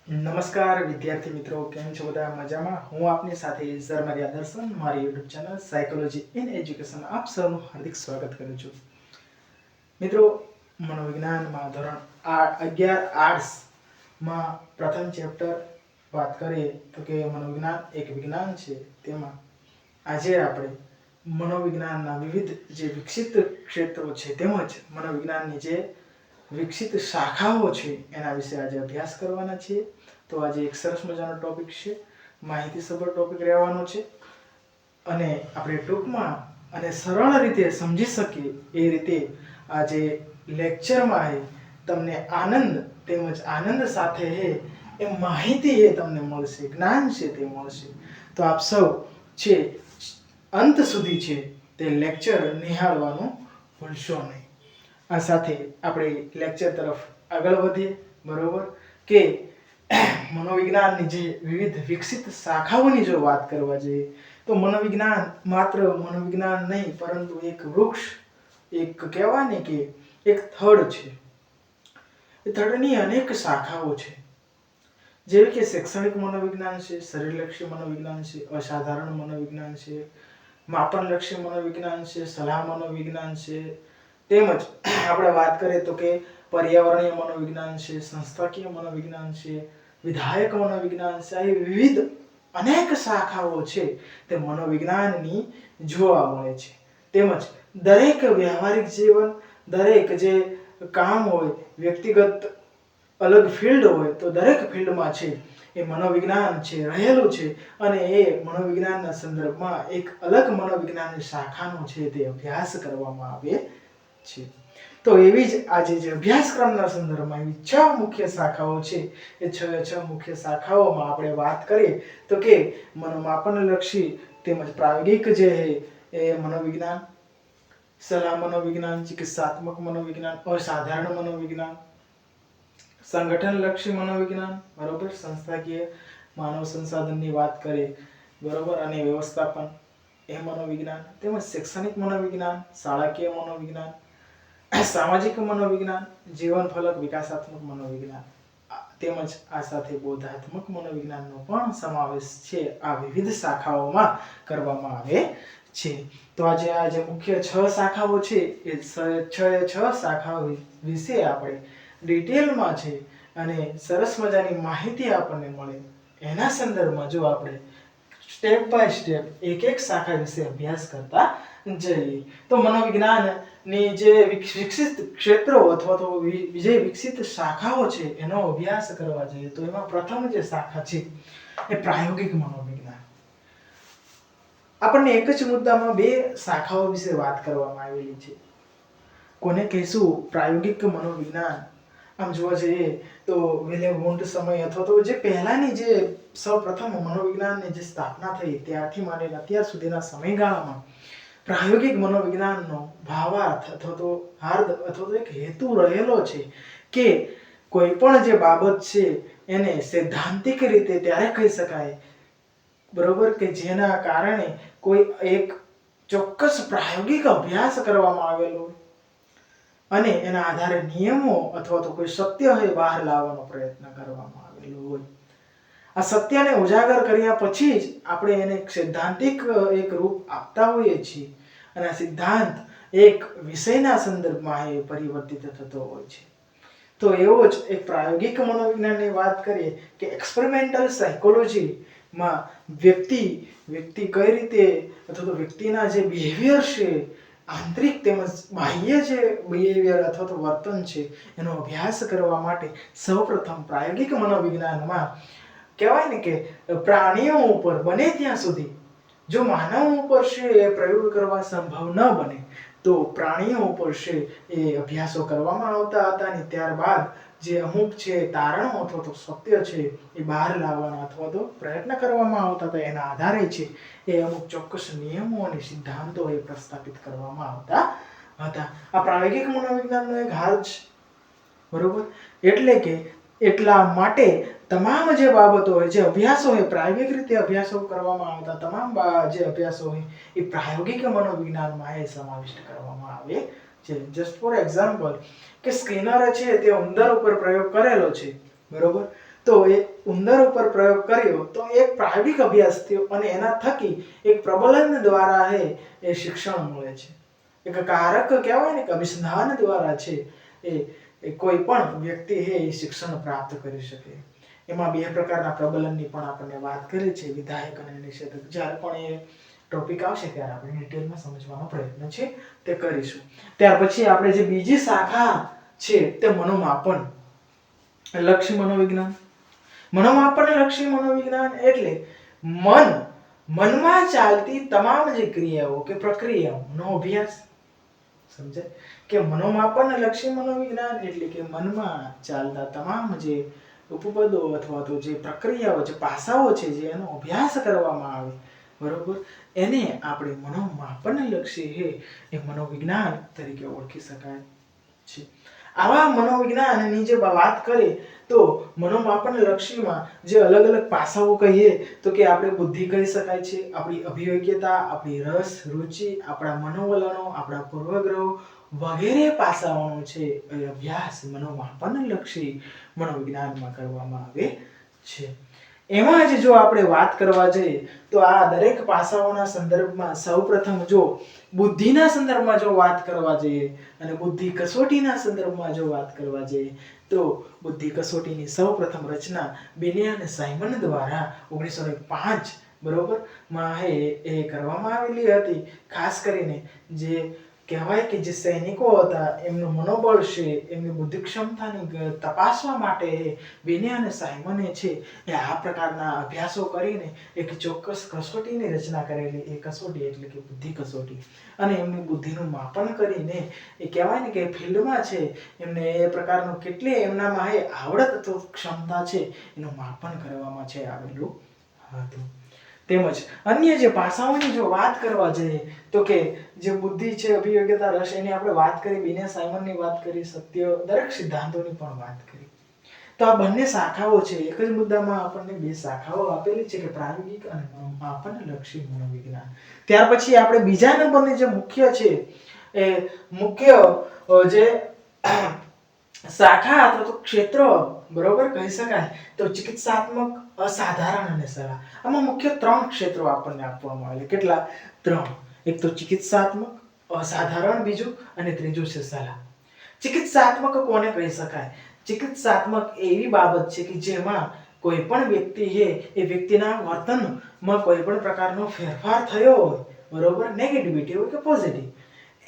નમસ્કાર વિદ્યાર્થી મિત્રો, કેમ છો બધા? મજામાં? હું આપની સાથે ઝરમરિયા દર્શન, મારી YouTube channel psychology in education આપ સૌનું હાર્દિક સ્વાગત કરું છું. મિત્રો, મનોવિજ્ઞાનમાં ધોરણ 11 આર્ટ્સમાં પ્રથમ ચેપ્ટર વાત કરીએ તો કે મનોવિજ્ઞાન એક વિજ્ઞાન છે. તેમાં આજે આપણે મનોવિજ્ઞાનના વિવિધ જે વિકસિત ક્ષેત્રો છે તેમજ મનોવિજ્ઞાનની જે વિકસિત શાખાઓ છે એના વિશે આજે અભ્યાસ કરવાના છીએ. તો આજે એક સરસ મજાનો ટોપિક છે, માહિતીસભર ટોપિક રહેવાનો છે અને આપણે ટૂંકમાં અને સરળ રીતે સમજી શકીએ એ રીતે આજે લેક્ચરમાં તમને આનંદ તેમજ આનંદ સાથે એ માહિતી તમને મળશે, જ્ઞાન છે તે મળશે. તો આપ સૌ છે અંત સુધી છે તે લેક્ચર નિહાળવાનું ભૂલશો નહીં. આ સાથે આપણે લેક્ચર તરફ આગળ વધીએ. બરોબર કે મનોવિજ્ઞાનની જે વિવિધ વિકસિત શાખાઓની જો વાત કરવા જઈએ તો મનોવિજ્ઞાન માત્ર મનોવિજ્ઞાન નહીં, પરંતુ એક વૃક્ષ, એક કહેવાય ને કે એક થડ છે. એ થડની અનેક શાખાઓ છે, જેવી કે શૈક્ષણિક મનોવિજ્ઞાન છે, શરીરલક્ષી મનોવિજ્ઞાન છે, અસાધારણ મનોવિજ્ઞાન છે, માપનલક્ષી મનોવિજ્ઞાન છે, સલાહ મનોવિજ્ઞાન છે, તેમજ આપણે વાત કરીએ તો કે પર્યાવરણીય મનોવિજ્ઞાન છે, સંસ્થાકીય મનોવિજ્ઞાન છે, વિધાયક મનોવિજ્ઞાન છે. આવી વિવિધ અનેક શાખાઓ છે તે મનોવિજ્ઞાનની જોવા મળે છે. તેમજ દરેક વ્યવહારિક જીવન, દરેક જે કામ હોય, વ્યક્તિગત અલગ ફિલ્ડ હોય, તો દરેક ફિલ્ડમાં છે એ મનોવિજ્ઞાન છે રહેલું છે અને એ મનોવિજ્ઞાનના સંદર્ભમાં એક અલગ મનોવિજ્ઞાનની શાખાનો છે તે અભ્યાસ કરવામાં આવે છે. તો એવી જ આજે જે અભ્યાસક્રમના સંદર્ભમાં એવી 6 મુખ્ય શાખાઓ છે. એ 6 મુખ્ય શાખાઓમાં આપણે વાત કરીએ તો કે મનોમાપનલક્ષી તેમજ પ્રાયોગિક જે એ મનોવિજ્ઞાન, સલાહ મનોવિજ્ઞાન, ચિકિત્સાત્મક મનોવિજ્ઞાન, અસાધારણ મનોવિજ્ઞાન, સંગઠનલક્ષી મનોવિજ્ઞાન, બરોબર, સંસ્થાકીય માનવ સંસાધનની વાત કરીએ, બરોબર, અને વ્યવસ્થાપન એ મનોવિજ્ઞાન, તેમજ શૈક્ષણિક મનોવિજ્ઞાન, શાળાકીય મનોવિજ્ઞાન, સામાજિક મનોવિજ્ઞાન, જીવનફલક વિકાસાત્મક મનોવિજ્ઞાન, તેમજ આ સાથે બોધાત્મક મનોવિજ્ઞાનનો પણ સમાવેશ છે આ વિવિધ શાખાઓમાં કરવામાં આવે છે. તો આજે આ જે મુખ્ય 6 શાખાઓ છે એ 6 શાખાઓ વિશે આપણે ડિટેલમાં છે અને સરસ મજાની માહિતી આપણને મળે એના સંદર્ભમાં જો આપણે સ્ટેપ બાય સ્ટેપ એક એક શાખા વિશે અભ્યાસ કરતા જઈએ તો મનોવિજ્ઞાનની જે વિકસિત ક્ષેત્રો અથવા તો જે વિકસિત શાખાઓ છે એનો અભ્યાસ કરવા જઈએ તો એમાં પ્રથમ જે શાખા છે એ પ્રાયોગિક મનોવિજ્ઞાન. આપણને એક જ મુદ્દામાં 2 શાખાઓ વિશે વાત કરવામાં આવેલી છે. કોને કહીશું પ્રાયોગિક મનોવિજ્ઞાન? આમ જોવા જઈએ તો વિલિયમ વુન્ડ સમય અથવા તો જે પહેલાની જે સૌપ્રથમ મનોવિજ્ઞાનની જે સ્થાપના થઈ ત્યારથી માંડીને અત્યાર સુધીના સમયગાળામાં પ્રાયોગિક મનોવિજ્ઞાનનો ભાવાર્થ અથવા તો અથવા તો એક હેતુ રહેલો છે કે કોઈ પણ જે બાબત છે એને સૈદ્ધાંતિક રીતે ત્યારે કહી શકાય, બરોબર, કે જેના કારણે કોઈ એક ચોક્કસ પ્રાયોગિક અભ્યાસ કરવામાં આવેલો અને એના આધારે નિયમો અથવા તો કોઈ સત્ય હોય બહાર લાવવાનો પ્રયત્ન કરવામાં આવેલો હોય. આ સત્યને ઉજાગર કર્યા પછી જ આપણે એને સૈદ્ધાંતિક એક રૂપ આપતા હોઈએ છીએ અને આ સિદ્ધાંત એક વિષયના સંદર્ભમાં એ પરિવર્તિત થતો હોય છે. તો એવો જ એક પ્રાયોગિક મનોવિજ્ઞાનની વાત કરીએ કે એક્સપેરિમેન્ટલ સાયકોલોજીમાં વ્યક્તિ કઈ રીતે અથવા તો વ્યક્તિના જે બિહેવિયર છે, આંતરિક તેમજ બાહ્ય જે બિહેવિયર અથવા તો વર્તન છે એનો અભ્યાસ કરવા માટે સૌપ્રથમ પ્રાયોગિક મનોવિજ્ઞાનમાં કહેવાય ને કે પ્રાણીઓ ઉપર બને ત્યાં સુધી, જો માનવ ઉપર છે એ પ્રયોગ કરવા સંભવ ન બને તો પ્રાણીઓ ઉપર છે એ અભ્યાસો કરવામાં આવતા હતા અને ત્યારબાદ જે અમુક છે તારણો અથવા તો સત્ય છે એ બહાર લાવવાના અથવા તો પ્રયત્ન કરવામાં આવતા હતા. એના આધારે છે એ અમુક ચોક્કસ નિયમો અને સિદ્ધાંતો એ પ્રસ્થાપિત કરવામાં આવતા હતા. આ પ્રાયોગિક મનોવિજ્ઞાનનો એક હાલ છે, બરોબર. એટલે કે એટલા માટે તમામ જે બાબતો હોય, જે અભ્યાસો હોય, પ્રાયોગિક રીતે અભ્યાસો કરવામાં આવતા તમામ જે અભ્યાસો હોય એ પ્રાયોગિક મનોવિજ્ઞાનમાં એ સમાવિષ્ટ કરવામાં આવે છે. જસ્ટ ફોર એક્ઝામ્પલ કે સ્કિનરે છે તે ઉંદર ઉપર પ્રયોગ કરેલો છે, બરોબર. તો એ ઉંદર ઉપર પ્રયોગ કર્યો તો એક પ્રાયોગિક અભ્યાસ થયો અને એના થકી એક પ્રબલન દ્વારા એ શિક્ષણ મળે છે. એક કારક કહેવાય ને કે અભિસંધાન દ્વારા છે એ કોઈ પણ વ્યક્તિ એ શિક્ષણ પ્રાપ્ત કરી શકે. એમાં બે પ્રકારના પ્રબલનની પણ આપણને વાત કરી છે, વિધાયક અને નિષેધક. જ્યારે પણ એ ટોપિક આવશે ત્યારે આપણે ડિટેલમાં સમજવાનો પ્રયત્ન છે તે કરીશું. ત્યાર પછી આપણે જે બીજી શાખા છે તે મનોમાપન લક્ષી મનોવિજ્ઞાન. મનોમાપન લક્ષી મનોવિજ્ઞાન એટલે મનમાં ચાલતી તમામ જે ક્રિયાઓ કે પ્રક્રિયાઓનો અભ્યાસ. સમજાય કે મનોમાપન લક્ષી મનોવિજ્ઞાન એટલે કે મનમાં ચાલતા તમામ જે ઉપપદો અથવા તો જે પ્રક્રિયાઓ, જે પાસાઓ છે, જે એનો અભ્યાસ કરવામાં આવે, બરોબર, એને આપણે મનોમાપન લક્ષી એ મનોવિજ્ઞાન તરીકે ઓળખી શકાય છે. આવા મનોવિજ્ઞાનની જે વાત કરીએ તો મનોમાપન લક્ષીમાં જે અલગ અલગ પાસાઓ કહીએ તો કે આપણે બુદ્ધિ કહી શકાય છે, આપણી અભિયોગ્યતા, આપણી રસ રુચિ, આપણા મનોવલણો, આપણા પૂર્વગ્રહો વગેરે પાસાઓનો છે એ અભ્યાસ મનોમાપન લક્ષી મનોવિજ્ઞાનમાં કરવામાં આવે છે. એમાં જ જો આપણે વાત કરવા જઈએ તો આ દરેક પાસાઓના સંદર્ભમાં સૌપ્રથમ જો બુદ્ધિના સંદર્ભમાં જો વાત કરવા જઈએ અને બુદ્ધિ કસોટીના સંદર્ભમાં જો વાત કરવા જઈએ તો બુદ્ધિ કસોટીની સૌપ્રથમ રચના બિને અને સાયમન દ્વારા 1905 બરોબર માં એ કરવામાં આવેલી હતી. ખાસ કરીને જે કહેવાય કે જે સૈનિકો હતા એમનું મનોબળ છે, એમની બુદ્ધિ ક્ષમતાની તપાસવા માટે બિને અને સાયમને છે એ આ પ્રકારના અભ્યાસો કરીને એક ચોક્કસ કસોટીની રચના કરેલી. એ કસોટી એટલે કે બુદ્ધિ કસોટી. અને એમની બુદ્ધિનું માપન કરીને એ કહેવાય ને કે ફિલ્ડમાં છે એમને એ પ્રકારનું કેટલી એમનામાં આવડત અથવા ક્ષમતા છે એનું માપન કરવામાં છે આવેલું હતું. તેમજ અન્ય જે પાસાઓની જો વાત કરવા જઈએ તો કે જે બુદ્ધિ છે, અભિયોગ્યતા, રસ, એની આપણે વાત કરી, બિને સાયમનની વાત કરી, સત્ય, દરેક સિદ્ધાંતોની પણ વાત કરી. તો આ બંને શાખાઓ છે, એક જ મુદ્દામાં આપણને બે શાખાઓ આપેલી છે કે પ્રાયોગિક અને મનોમાપન લક્ષી મનોવિજ્ઞાન. ત્યાર પછી આપણે બીજા નંબરની જે મુખ્ય છે એ મુખ્ય જે શાખા અથવા તો ક્ષેત્ર બરોબર કહી શકાય તો ચિકિત્સાત્મક, અસાધારણ અને સલાહ. આમાં મુખ્ય ત્રણ ક્ષેત્રો આપણને આપવામાં આવેલા. કેટલા? ત્રણ. એક તો ચિકિત્સાત્મક, અસાધારણ બીજું, અને ત્રીજું છે સલાહ. ચિકિત્સાત્મક કોને કહી શકાય? ચિકિત્સાત્મક એવી બાબત છે કે જેમાં કોઈ પણ વ્યક્તિ એ વ્યક્તિના વર્તનમાં કોઈ પણ પ્રકારનો ફેરફાર થયો હોય, બરોબર, નેગેટિવિટી હોય કે પોઝિટિવ,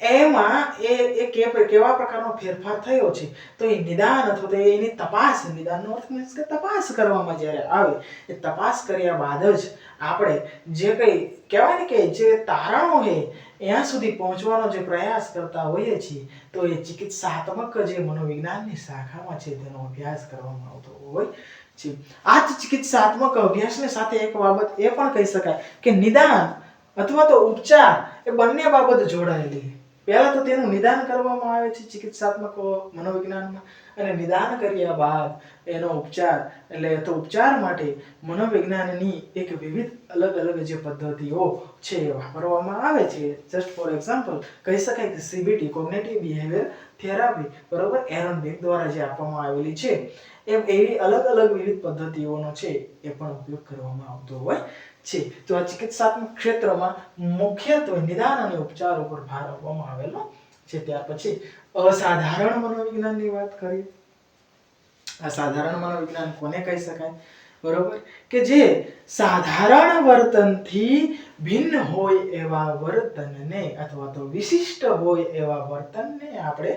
એમાં એ કેવા પ્રકારનો ફેરફાર થયો છે તો એ નિદાન અથવા તો એની તપાસ, નિદાનનો અર્થ મીન્સ કે તપાસ કરવામાં જ્યારે આવે, એ તપાસ કર્યા બાદ જ આપણે જે કંઈ કહેવાય ને કે જે તારણો છે ત્યાં સુધી પહોંચવાનો જે પ્રયાસ કરતા હોઈએ છીએ તો એ ચિકિત્સાત્મક જે મનોવિજ્ઞાનની શાખામાં છે તેનો અભ્યાસ કરવામાં આવતો હોય છે. આ જ ચિકિત્સાત્મક અભ્યાસની સાથે એક બાબત એ પણ કહી શકાય કે નિદાન અથવા તો ઉપચાર એ બંને બાબત જોડાયેલી. પહેલા તો તેનું નિદાન કરવામાં આવે છે ચિકિત્સાત્મક મનોવિજ્ઞાનમાં, અને નિદાન કર્યા બાદ એનો ઉપચાર, એટલે તો ઉપચાર માટે મનોવિજ્ઞાનની એક વિવિધ અલગ અલગ જે પદ્ધતિઓ છે વાપરવામાં આવે છે. જસ્ટ ફોર એક્ઝામ્પલ કહી શકાય કે CBT, કોગ્નિટિવ બિહેવિયર થેરાપી, બરોબર, એરન બેક દ્વારા જે આપવામાં આવેલી છે એવી અલગ અલગ વિવિધ પદ્ધતિઓનો છે એ પણ ઉપયોગ કરવામાં આવતો હોય છે. તો આ ચિકિત્સાત્મક ક્ષેત્રમાં મુખ્યત્વે નિદાન અને ઉપચાર ઉપર ભાર આપવામાં આવેલો છે. ત્યાર પછી અસાધારણ મનોવિજ્ઞાનની વાત કરીએ. અસાધારણ મનોવિજ્ઞાન કોને કહી શકાય? બરોબર, કે જે સાધારણ વર્તનથી ભિન્ન હોય એવા વર્તનને અથવા તો વિશિષ્ટ હોય એવા વર્તનને આપણે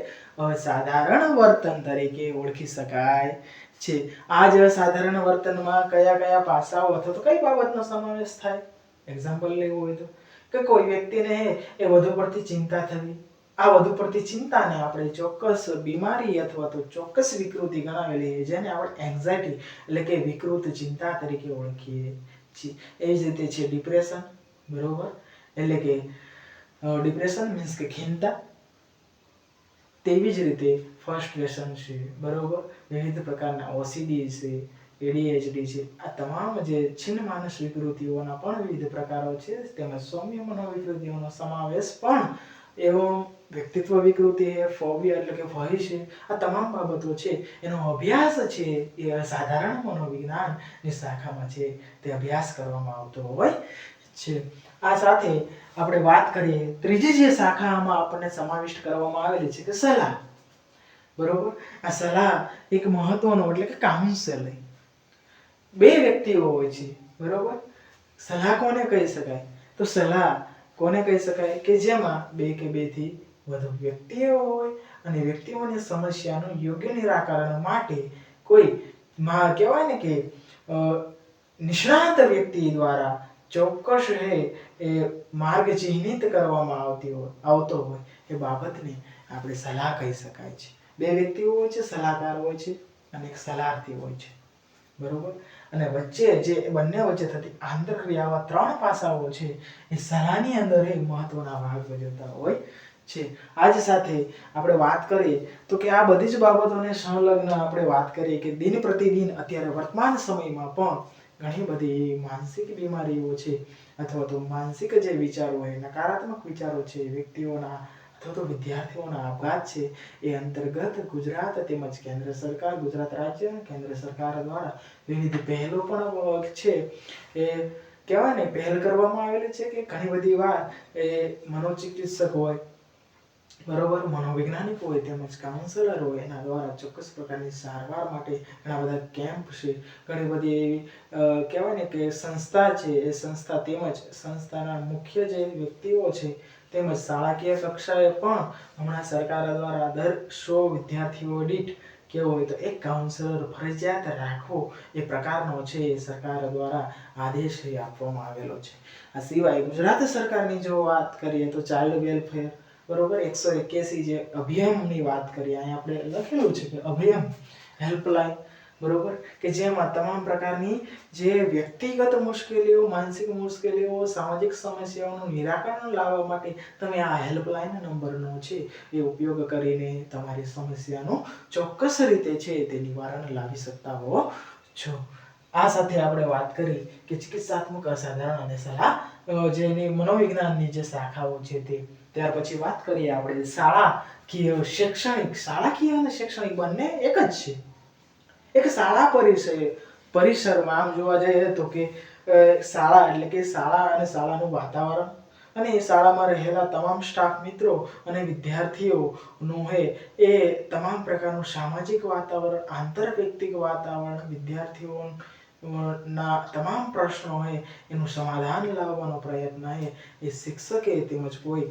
અસાધારણ વર્તન તરીકે ઓળખી શકાય છે. આ જ અસાધારણ વર્તનમાં કયા કયા પાસાઓ અથવા તો કઈ બાબતનો સમાવેશ થાય? એક્ઝામ્પલ લેવું હોય તો કે કોઈ વ્યક્તિને એ વધુ પડતી ચિંતા થવી. આ વધુ પડતી ચિંતાને આપણે ચોક્કસ બીમારી અથવા તો ચોક્કસ વિકૃતિ ગણાવેલી જેને આપણે એન્ઝાયટી એટલે કે વિકૃત ચિંતા તરીકે ઓળખીએ છીએ. એ જ રીતે છે ડિપ્રેશન, બરોબર, એટલે કે ડિપ્રેશન મીન્સ કે ખિન્નતા. તેવી જ રીતે ફ્રસ્ટ્રેશન છે, બરોબર, વિવિધ પ્રકારના OCD છે, ADHD છે. આ તમામ જે છિન્ન માનસ વિકૃતિઓના પણ વિવિધ પ્રકારો છે. તેમજ સૌમ્ય મનોવિકૃતિઓનો સમાવેશ પણ એવો વ્યક્તિત્વ વિકૃતિ છે, ફોબિયા એટલે કે ભય છે, આ તમામ બાબતો છે એનો અભ્યાસ છે એ સાધારણ મનોવિજ્ઞાનની શાખામાં છે તે અભ્યાસ કરવામાં આવતો હોય છે. આ સાથે આપણે વાત કરીએ ત્રીજી જે શાખામાં આપણને સમાવિષ્ટ કરવામાં આવેલી છે કે સલાહ. બરોબર, આ સલાહ એક મહત્વનો એટલે કે કાઉન્સેલિંગ. બે વ્યક્તિઓ હોય છે, બરોબર. સલાહ કોને કહી શકાય? તો સલાહ કોને કહી શકાય કે જેમાં બે કે બેથી વધુ વ્યક્તિઓ હોય અને વ્યક્તિઓની સમસ્યાનું યોગ્ય નિરાકરણ માટે કોઈ કહેવાય ને કે નિષ્ણાત વ્યક્તિ દ્વારા ચોક્કસ એ માર્ગ ચિહ્નિત કરવામાં આવતો હોય એ બાબતને આપણે સલાહ કહી શકાય છે. બે વ્યક્તિઓ હોય છે, સલાહકાર હોય છે અને એક સલાહથી હોય છે. બરોબર, અને વચ્ચે જે બંને વચ્ચે થતી આંતરક્રિયા ત્રણ પાસાઓ છે એ સલાહની અંદર એ મહત્વના ભાગ ભજવતા હોય છે. આજ સાથે આપણે વાત કરીએ તો કે આ બધી જ બાબતોને સંલગ્ન આપણે વાત કરીએ કે દિન પ્રતિદિન અત્યારે વર્તમાન સમયમાં પણ ઘણી બધી માનસિક બીમારીઓ છે અથવા તો માનસિક જે વિચારો હોય, નકારાત્મક વિચારો છે, વ્યક્તિઓના અથવા તો વિદ્યાર્થીઓના આપઘાત છે એ અંતર્ગત ગુજરાત તેમજ કેન્દ્ર સરકાર, ગુજરાત રાજ્ય કેન્દ્ર સરકાર દ્વારા વિવિધ પહેલો પણ છે એ કહેવાય ને પહેલ કરવામાં આવેલી છે કે ઘણી બધી વાર એ મનોચિકિત્સક હોય, બરોબર, મનોવૈજ્ઞાનિક હોય તેમજ કાઉન્સેલર હોય એના દ્વારા ચોક્કસ પ્રકારની સારવાર માટે ઘણા બધા કેમ્પ છે, ઘણી બધી એવી કહેવાય ને કે સંસ્થા છે, એ સંસ્થા તેમજ સંસ્થાના મુખ્ય જે વ્યક્તિઓ છે તેમજ શાળાકીય કક્ષાએ પણ હમણાં સરકાર દ્વારા દર 100 વિદ્યાર્થીઓ દીઠ કેવો હોય તો એક કાઉન્સેલર ફરજિયાત રાખવો એ પ્રકારનો છે એ સરકાર દ્વારા આદેશ આપવામાં આવેલો છે. આ સિવાય ગુજરાત સરકારની જો વાત કરીએ તો ચાઇલ્ડ વેલફેર, બરોબર, 181 જે અભિયાનની વાત કરીએ, અહીંયા આપણે લખેલું છે કે અભિયાન હેલ્પલાઇન, બરોબર, કે જેમાં તમામ પ્રકારની જે વ્યક્તિગત મુશ્કેલીઓ, માનસિક મુશ્કેલીઓ, સામાજિક સમસ્યાઓનું નિરાકરણ લાવવા માટે તમે આ હેલ્પલાઇન નંબરનો છે એ ઉપયોગ કરીને તમારી સમસ્યાનું ચોક્કસ રીતે છે તે નિવારણ લાવી શકતા હો છો. આ સાથે આપણે વાત કરી કે ચિકિત્સાત્મક અસાધારણ અને સલાહ જેની મનોવિજ્ઞાનની જે શાખાઓ છે તે. ત્યાર પછી વાત કરીએ આપણે શાળાકીય શૈક્ષણિક. શાળાકીય અને શૈક્ષણિક બંને એક જ છે. એક શાળા પરિસરમાં આમ જોવા જઈએ તો કે શાળા એટલે કે શાળા અને શાળાનું વાતાવરણ અને એ શાળામાં રહેલા તમામ સ્ટાફ મિત્રો અને વિદ્યાર્થીઓનું એ તમામ પ્રકારનું સામાજિક વાતાવરણ, આંતરવૈયક્તિક વાતાવરણ, વિદ્યાર્થીઓના તમામ પ્રશ્નો એનું સમાધાન લાવવાનો પ્રયત્ન એ શિક્ષકે તેમજ કોઈ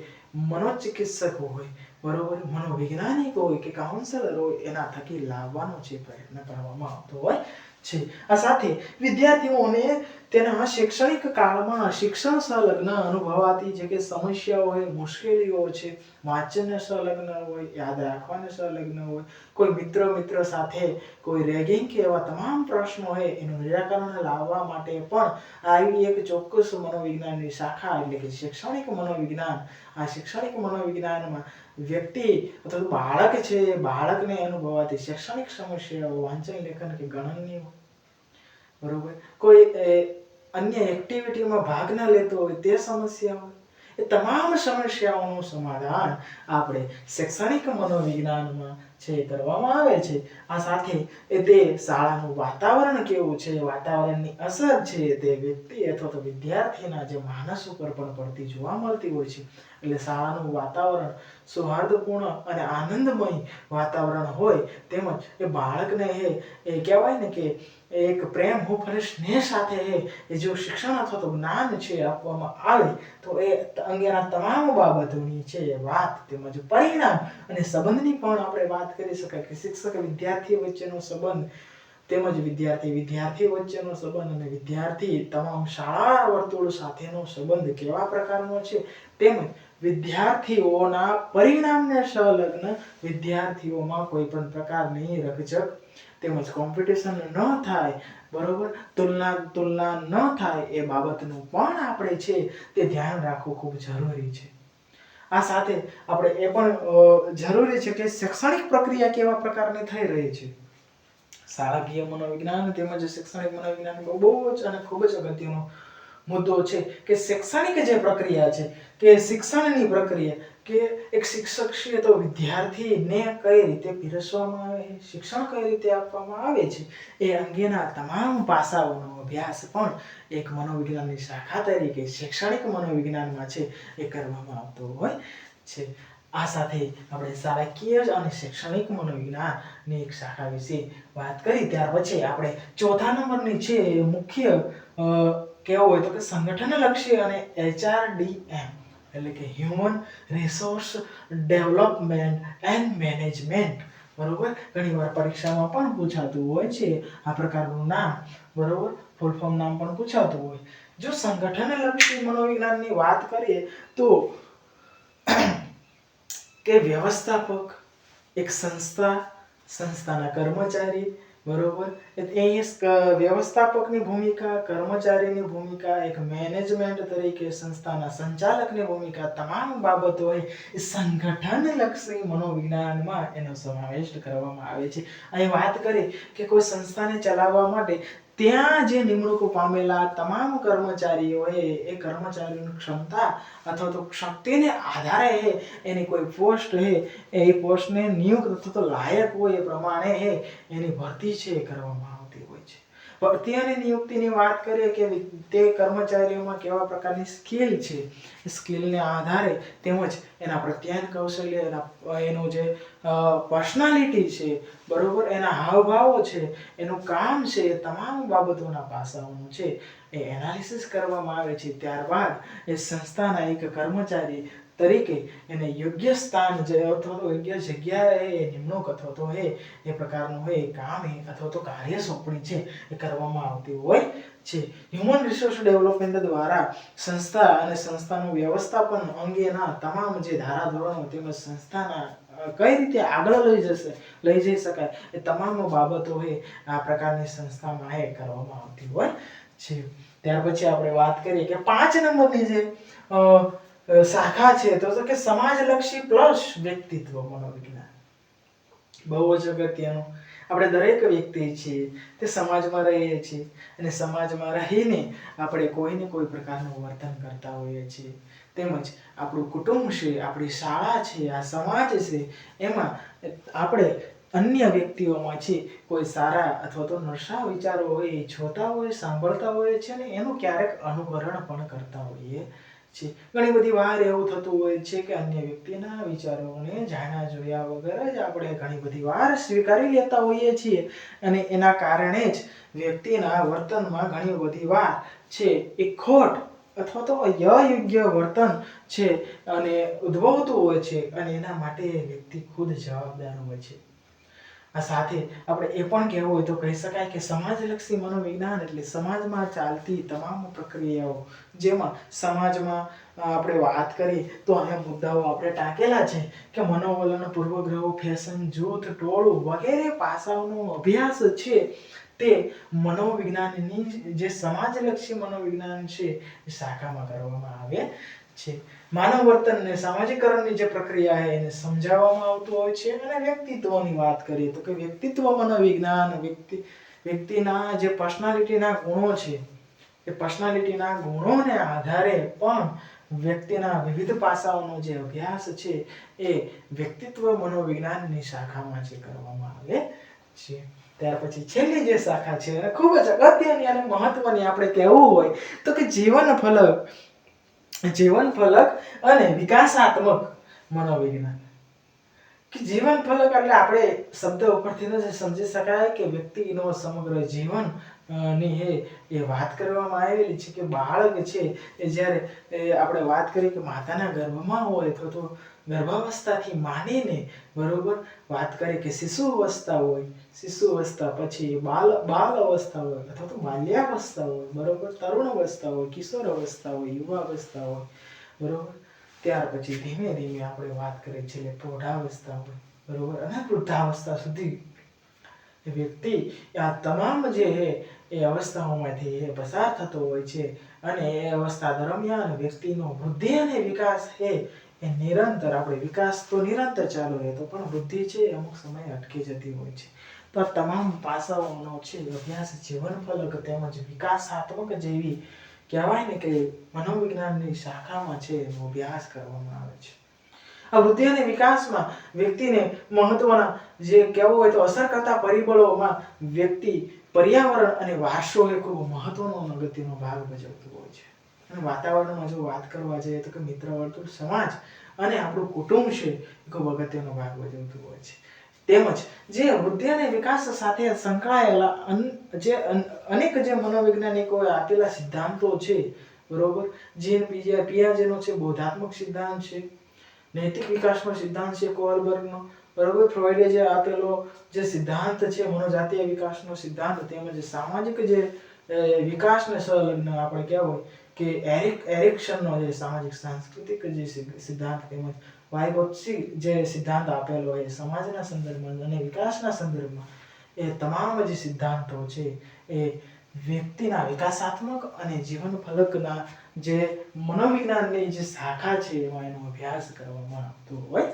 મનોચિકિત્સક હોય, બરોબર, મનોવૈજ્ઞાનિક હોય કે કાઉન્સેલર હોય એના થકી લાવવાનો છે પ્રયત્ન કરવામાં આવતો હોય છે. આ સાથે વિદ્યાર્થીઓને તેના શૈક્ષણિક કાળમાં શિક્ષણ સંલગ્ન અનુભવાતી જે કે સમસ્યાઓ હોય, મુશ્કેલીઓ છે, વાંચનને સંલગ્ન હોય, યાદ રાખવાને સંલગ્ન હોય, કોઈ મિત્ર સાથે કોઈ રેગિંગ કે એવા તમામ પ્રશ્નો એનું નિરાકરણ લાવવા માટે પણ આવી એક ચોક્કસ મનોવિજ્ઞાનની શાખા એટલે કે શૈક્ષણિક મનોવિજ્ઞાન. આ શૈક્ષણિક મનોવિજ્ઞાનમાં વ્યક્તિ અથવા બાળક છે, બાળકને અનુભવાતી શૈક્ષણિક સમસ્યાઓ, વાંચન, લેખન કે ગણનની, બરોબર, કોઈ અન્ય એક્ટિવિટીમાં ભાગ ન લેતો હોય તે સમસ્યાઓ, એ તમામ સમસ્યાઓનું સમાધાન આપણે શૈક્ષણિક મનોવિજ્ઞાનમાં છે કરવામાં આવે છે. આ સાથે તે શાળાનું વાતાવરણ કેવું છે, વાતાવરણની અસર છે તે વ્યક્તિ અથવા તો વિદ્યાર્થીના જે માનસ ઉપર પણ પડતી જોવા મળતી હોય છે. એટલે શાળાનું વાતાવરણ સૌહાર્દપૂર્ણ અને આનંદમય વાતાવરણ હોય તેમજ એ બાળકને એ કહેવાય ને કે એક પ્રેમ, હૂંફ અને સ્નેહ સાથે એ જો શિક્ષણ અથવા તો જ્ઞાન છે આપવામાં આવે તો એ અંગેના તમામ બાબતોની છે વાત તેમજ પરિણામ અને સંબંધની પણ આપણે વાત કરી શકાય કે શિક્ષક વિદ્યાર્થી વચ્ચેનો સંબંધ તેમજ વિદ્યાર્થી વચ્ચેનો સંબંધ અને વિદ્યાર્થી તમામ શાળા વર્તુળ સાથેનો સંબંધ કેવા પ્રકારનો છે તેમજ વિદ્યાર્થીઓના પરિણામને સંલગ્ન વિદ્યાર્થીઓમાં કોઈ પણ પ્રકારની રકઝક તેમજ કોમ્પિટિશન ન થાય, બરોબર, તુલના ન થાય એ બાબતનું પણ આપણે છે તે ધ્યાન રાખવું ખૂબ જરૂરી છે. આ સાથે આપણે એ પણ જરૂરી છે કે શૈક્ષણિક પ્રક્રિયા કેવા પ્રકારની થઈ રહી છે. શાળાકીય મનોવિજ્ઞાન તેમજ શૈક્ષણિક મનોવિજ્ઞાન બહુ જ અને ખૂબ જ અગત્યનો મુદ્દો છે કે શૈક્ષણિક જે પ્રક્રિયા છે કે શિક્ષણની પ્રક્રિયા કે એક શિક્ષક છે તો વિદ્યાર્થીને કઈ રીતે પીરસવામાં આવે, શિક્ષણ કઈ રીતે આપવામાં આવે છે એ અંગેના તમામ પાસાઓનો અભ્યાસ પણ એક મનોવિજ્ઞાનની શાખા તરીકે શૈક્ષણિક મનોવિજ્ઞાનમાં છે એ કરવામાં આવતો હોય છે. આ સાથે આપણે શાળાકીય અને શૈક્ષણિક મનોવિજ્ઞાનની એક શાખા વિશે વાત કરી. ત્યાર પછી આપણે ચોથા નંબરની છે મુખ્ય કેવો હોય તો કે સંગઠનલક્ષી અને HRDM એટલે કે human resource development and management. બરોબર, ઘણીવાર પરીક્ષામાં પણ પૂછાતું હોય છે આ પ્રકારનું નામ. બરોબર, ફૂલ ફોર્મ નામ પણ પૂછાતું હોય. જો સંગઠનલક્ષી મનોવિજ્ઞાનની વાત કરીએ તો કે વ્યવસ્થાપક, એક સંસ્થાના કર્મચારી, બરોબર, વ્યવસ્થાપકની ભૂમિકા, કર્મચારીની ભૂમિકા, એક મેનેજમેન્ટ તરીકે સંસ્થાના સંચાલકની ભૂમિકા, તમામ બાબતો એ સંગઠનલક્ષી મનોવિજ્ઞાનમાં એનો સમાવેશ કરવામાં આવે છે. અહીં વાત કરી કે કોઈ સંસ્થાને ચલાવવા માટે ત્યાં જે નિમણૂક પામેલા તમામ કર્મચારીઓ એ કર્મચારીની ક્ષમતા અથવા તો શક્તિને આધારે એની કોઈ પોસ્ટ એ પોસ્ટને નિયુક્ત અથવા તો લાયક હોય એ પ્રમાણે એની ભરતી છે કરવામાં આવતી હોય છે. ભરતી અને નિયુક્તિની વાત કરીએ કે તે કર્મચારીઓમાં કેવા પ્રકારની સ્કિલ છે, સ્કિલને આધારે તેમજ એના પ્રત્યાયન કૌશલ્ય, એનું જે પર્સનાલિટી છે, બરોબર, એના હાવભાવો છે, એનું કામ છે, એ તમામ બાબતોના પાસાઓનું છે એ એનાલિસિસ કરવામાં આવે છે. ત્યારબાદ એ સંસ્થાના એક કર્મચારી તરીકે એને યોગ્ય સ્થાન અથવા તો યોગ્ય જગ્યાએ નિમણૂક અથવા તો એ પ્રકારનું કામ અથવા તો કાર્ય સોંપણી છે એ કરવામાં આવતી હોય છે. હ્યુમન રિસોર્સ ડેવલપમેન્ટ દ્વારા સંસ્થા અને સંસ્થાનું વ્યવસ્થાપન અંગેના તમામ જે ધારાધોરણો તેમજ સંસ્થાના કઈ રીતે આગળ લઈ જઈ શકાય એ તમામ બાબતો આ પ્રકારની સંસ્થામાં કરવામાં આવતી હોય છે. ત્યાર પછી આપણે વાત કરીએ કે 5 નંબરની જે શાખા છે તો કે સમાજલક્ષી પ્લસ વ્યક્તિત્વ મનોવિજ્ઞાન. બહુ જ અગત્યનું. આપણે દરેક વ્યક્તિ છીએ તે સમાજમાં રહીએ છીએ અને સમાજમાં રહીને આપણે કોઈને કોઈ પ્રકારનું વર્તન કરતા હોઈએ છીએ. તેમજ આપણું કુટુંબ છે, આપણી શાળા છે, આ સમાજ છે, એમાં આપણે અન્ય વ્યક્તિઓમાં છે કોઈ સારા અથવા તો નશા વિચારો હોય એ જોતા હોય, સાંભળતા હોય છે અને એનું ક્યારેક અનુકરણ પણ કરતા હોઈએ છીએ. ઘણી બધી વાર એવું થતું હોય છે કે અન્ય વ્યક્તિના વિચારોને જાણ્યા જોયા વગર જ આપણે ઘણી બધી વાર સ્વીકારી લેતા હોઈએ છીએ અને એના કારણે જ વ્યક્તિના વર્તનમાં ઘણી બધી વાર છે એ ખોટ અથવા તો અયોગ્ય વર્તન છે અને ઉદ્ભવતું હોય છે અને એના માટે વ્યક્તિ ખુદ જવાબદાર હોય છે. આ સાથે આપણે એ પણ કહેવું હોય તો કહી શકાય કે સમાજલક્ષી મનોવિજ્ઞાન એટલે સમાજમાં ચાલતી તમામ પ્રક્રિયાઓ, જેમાં સમાજમાં આપણે વાત કરી તો આ મુદ્દાઓ આપણે ટાંકેલા છે કે મનોવલણ, પૂર્વગ્રહો, ફેશન, જૂથ, ટોળું વગેરે પાસાઓનો અભ્યાસ છે તે મનોવિજ્ઞાનની જે સમાજલક્ષી મનોવિજ્ઞાન છે એ શાખામાં કરવામાં આવે છે. માનવ વર્તનને સામાજિકરણની જે પ્રક્રિયા એને સમજાવવામાં આવતું હોય છે. અને વ્યક્તિત્વની વાત કરીએ તો કે વ્યક્તિત્વ મનોવિજ્ઞાન વ્યક્તિના જે પર્સનાલિટીના ગુણો છે એ પર્સનાલિટીના ગુણોને આધારે પણ વ્યક્તિના વિવિધ પાસાઓનો જે અભ્યાસ છે એ વ્યક્તિત્વ મનોવિજ્ઞાનની શાખામાં જે કરવામાં આવે છે. ત્યાર પછી છેલ્લી જે શાખા છે અને ખૂબ જ અગત્યની અને મહત્વની આપણે કહેવું હોય તો કે જીવન ફલક અને વિકાસાત્મક મનોવિજ્ઞાન. કે જીવન ફલક એટલે આપણે શબ્દ ઉપરથી જ સમજી શકાય કે વ્યક્તિનો સમગ્ર જીવન ની એ વાત કરવામાં આવેલી છે કે બાળક છે એ જ્યારે આપણે વાત કરી કે માતાના ગર્ભમાં હોય અથવા તો ગર્ભાવસ્થાથી માંડીને, બરોબર, વાત કરીએ કે શિશુ અવસ્થા હોય, શિશુ અવસ્થા પછી બાલ અવસ્થા હોય અથવા તો બાલ્યાવસ્થા હોય, બરોબર, તરુણ અવસ્થા હોય, કિશોર અવસ્થા હોય, યુવા અવસ્થા હોય, બરોબર, ત્યાર પછી ધીમે ધીમે આપણે વાત કરીએ છીએ પ્રૌઢાવસ્થા હોય, બરોબર, અને વૃદ્ધાવસ્થા સુધી વ્યક્તિ આ તમામ જે એ અવસ્થાઓમાંથી પસાર થતો હોય છે અને એ અવસ્થા દરમિયાન વ્યક્તિનો વૃદ્ધિ અને વિકાસ એ નિરંતર, આપણે વિકાસ તો નિરંતર ચાલુ રહેતો પણ વૃદ્ધિ છે અમુક સમયે અટકી જતી હોય છે. તો આ તમામ પાસાઓનો છે અભ્યાસ જીવન ફલક તેમજ વિકાસાત્મક જેવી કહેવાય ને કે મનોવિજ્ઞાનની શાખામાં છે એનો અભ્યાસ કરવામાં આવે છે. આ વૃદ્ધિ અને વિકાસમાં વ્યક્તિને મહત્વના જે કહેવું હોય તો અસર કરતા પરિબળોમાં વ્યક્તિ, પર્યાવરણ અને વારસો એ ખૂબ મહત્વનો અને અગત્યનો ભાગ ભજવતો હોય છે. અને વાતાવરણમાં જો વાત કરવા જઈએ તો કે મિત્ર વર્તુળ, સમાજ અને આપણું કુટુંબ છે એ ખૂબ અગત્યનો ભાગ ભજવતું હોય છે. તેમજ જે વૃદ્ધિ અને વિકાસ સાથે સંકળાયેલા અનેક જે મનોવૈજ્ઞાનિકોએ આપેલા સિદ્ધાંતો છે, બરોબર, જે પિયાજેનો છે બોધાત્મક સિદ્ધાંત છે, નૈતિક વિકાસનો સિદ્ધાંત છે કોલબર્ગનો, બરોબર, ફ્રોઈડે જે આપેલો જે સિદ્ધાંત છે મનોજાતીય વિકાસનો સિદ્ધાંત, તેમજ સામાજિક જે વિકાસને સંલગ્ન આપણે કહેવાય કે એરિક્સનનો જે સામાજિક સાંસ્કૃતિક જે સિદ્ધાંત, તેમજ વાઇગોત્સ્કી જે સિદ્ધાંત આપેલો એ સમાજના સંદર્ભમાં અને વિકાસના સંદર્ભમાં એ તમામ જે સિદ્ધાંતો છે એ વ્યક્તિના વિકાસાત્મક અને જીવન ફલકના જે મનોવિજ્ઞાનની જે શાખા છે એમાં એનો અભ્યાસ કરવામાં આવતો હોય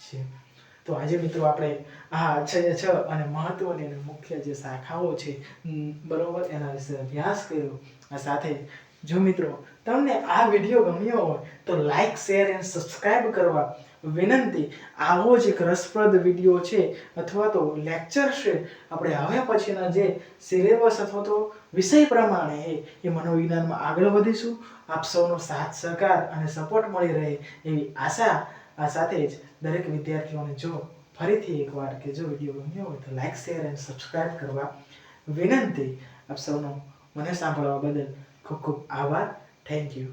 છે. તો આજે મિત્રો આપણે આ છ અને મહત્વની અને મુખ્ય જે શાખાઓ છે, બરોબર, એના વિશે અભ્યાસ કર્યો. આ સાથે જો મિત્રો તમને આ વિડીયો ગમ્યો હોય તો લાઈક, શેર અને સબસ્ક્રાઇબ કરવા વિનંતી. આવો જ એક રસપ્રદ વિડીયો છે અથવા તો લેક્ચર છે આપણે હવે પછીના જે સિલેબસ અથવા તો વિષય પ્રમાણે એ મનોવિજ્ઞાનમાં આગળ વધીશું. આપ સૌનો સાથ સહકાર અને સપોર્ટ મળી રહે એવી આશા આ સાથે જ દરેક વિદ્યાર્થીઓને જો ફરીથી એકવાર કે જો વિડીયો ગમ્યો હોય તો લાઈક, શેર અને સબસ્ક્રાઇબ કરવા વિનંતી. આપ સૌનો મને સાંભળવા બદલ ખૂબ ખૂબ આભાર. Thank you.